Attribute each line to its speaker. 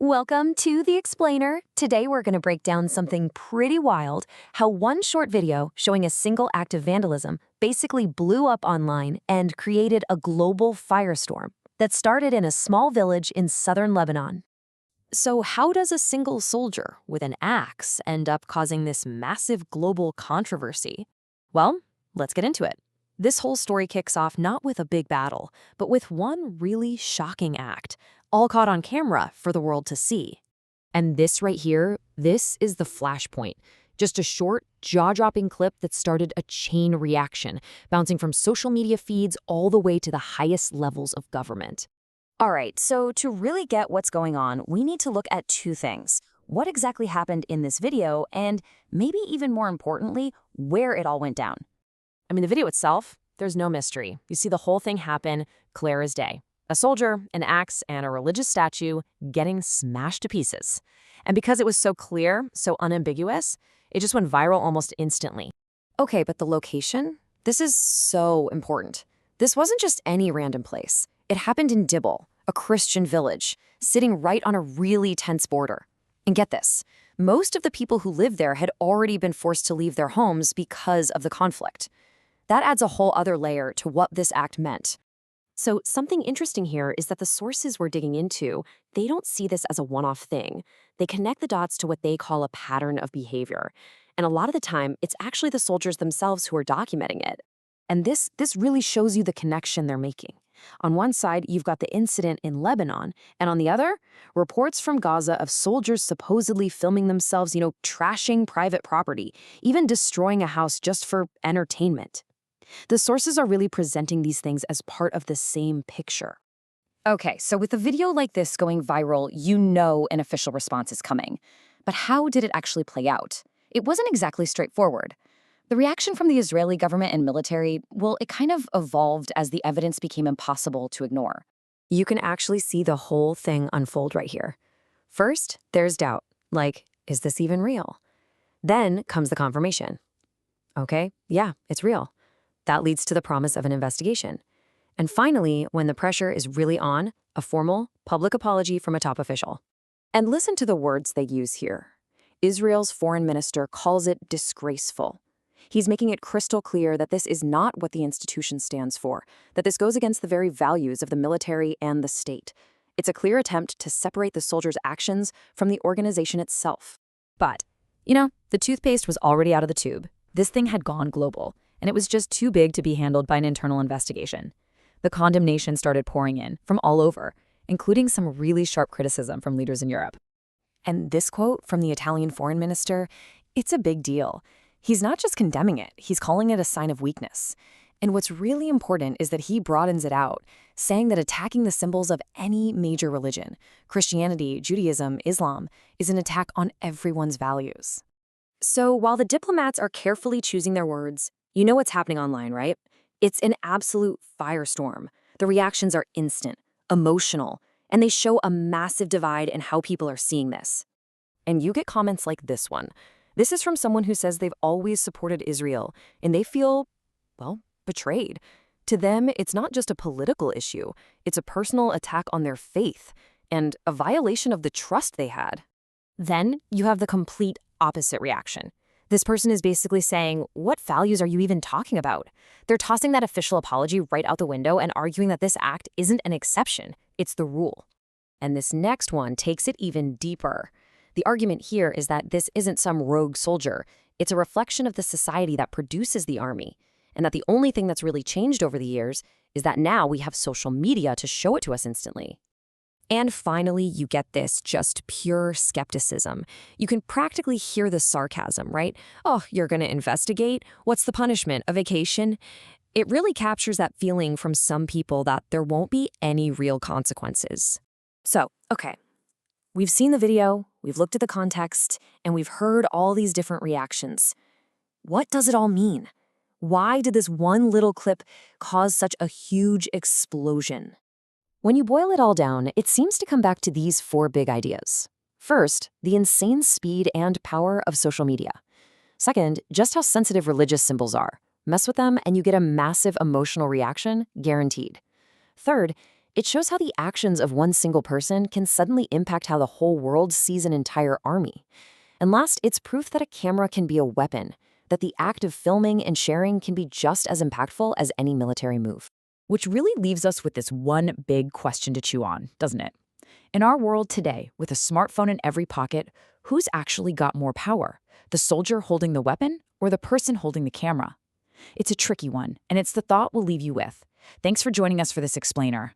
Speaker 1: Welcome to The Explainer. Today we're going to break down something pretty wild, how one short video showing a single act of vandalism basically blew up online and created a global firestorm that started in a small village in southern Lebanon. So how does a single soldier with an axe end up causing this massive global controversy? Well, let's get into it. This whole story kicks off not with a big battle, but with one really shocking act, all caught on camera for the world to see. And this right here, this is the flashpoint. Just a short, jaw-dropping clip that started a chain reaction, bouncing from social media feeds all the way to the highest levels of government. All right, so to really get what's going on, we need to look at two things. What exactly happened in this video, and maybe even more importantly, where it all went down. I mean, the video itself, there's no mystery. You see the whole thing happen clear as day. A soldier, an axe, and a religious statue getting smashed to pieces. And because it was so clear, so unambiguous, it just went viral almost instantly. Okay, but the location? This is so important. This wasn't just any random place. It happened in Dibble, a Christian village, sitting right on a really tense border. And get this, most of the people who lived there had already been forced to leave their homes because of the conflict. That adds a whole other layer to what this act meant. So something interesting here is that the sources we're digging into, they don't see this as a one-off thing. They connect the dots to what they call a pattern of behavior. And a lot of the time, it's actually the soldiers themselves who are documenting it. And this really shows you the connection they're making. On one side, you've got the incident in Lebanon, and on the other, reports from Gaza of soldiers supposedly filming themselves, trashing private property, even destroying a house just for entertainment. The sources are really presenting these things as part of the same picture. Okay, so with a video like this going viral, you know an official response is coming. But how did it actually play out? It wasn't exactly straightforward. The reaction from the Israeli government and military, well, it kind of evolved as the evidence became impossible to ignore. You can actually see the whole thing unfold right here. First, there's doubt, like, is this even real? Then comes the confirmation. Okay, yeah, it's real. That leads to the promise of an investigation. And finally, when the pressure is really on, a formal, public apology from a top official. And listen to the words they use here. Israel's foreign minister calls it disgraceful. He's making it crystal clear that this is not what the institution stands for, that this goes against the very values of the military and the state. It's a clear attempt to separate the soldiers' actions from the organization itself. But, the toothpaste was already out of the tube. This thing had gone global, and it was just too big to be handled by an internal investigation. The condemnation started pouring in from all over, including some really sharp criticism from leaders in Europe. And this quote from the Italian foreign minister, it's a big deal. He's not just condemning it, he's calling it a sign of weakness. And what's really important is that he broadens it out, saying that attacking the symbols of any major religion, Christianity, Judaism, Islam, is an attack on everyone's values. So while the diplomats are carefully choosing their words, you know what's happening online, right? It's an absolute firestorm. The reactions are instant, emotional, and they show a massive divide in how people are seeing this. And you get comments like this one. This is from someone who says they've always supported Israel, and they feel, betrayed. To them, it's not just a political issue. It's a personal attack on their faith and a violation of the trust they had. Then you have the complete opposite reaction. This person is basically saying, what values are you even talking about? They're tossing that official apology right out the window and arguing that this act isn't an exception, it's the rule. And this next one takes it even deeper. The argument here is that this isn't some rogue soldier. It's a reflection of the society that produces the army, and that the only thing that's really changed over the years is that now we have social media to show it to us instantly. And finally, you get this just pure skepticism. You can practically hear the sarcasm, right? Oh, you're going to investigate? What's the punishment? A vacation? It really captures that feeling from some people that there won't be any real consequences. So, okay, we've seen the video, we've looked at the context, and we've heard all these different reactions. What does it all mean? Why did this one little clip cause such a huge explosion? When you boil it all down, it seems to come back to these four big ideas. First, the insane speed and power of social media. Second, just how sensitive religious symbols are. Mess with them and you get a massive emotional reaction, guaranteed. Third, It shows how the actions of one single person can suddenly impact how the whole world sees an entire army. And last, it's proof that a camera can be a weapon, that the act of filming and sharing can be just as impactful as any military move.
Speaker 2: Which really leaves us with this one big question to chew on, doesn't it? In our world today, with a smartphone in every pocket, who's actually got more power? The soldier holding the weapon or the person holding the camera? It's a tricky one, and it's the thought we'll leave you with. Thanks for joining us for this explainer.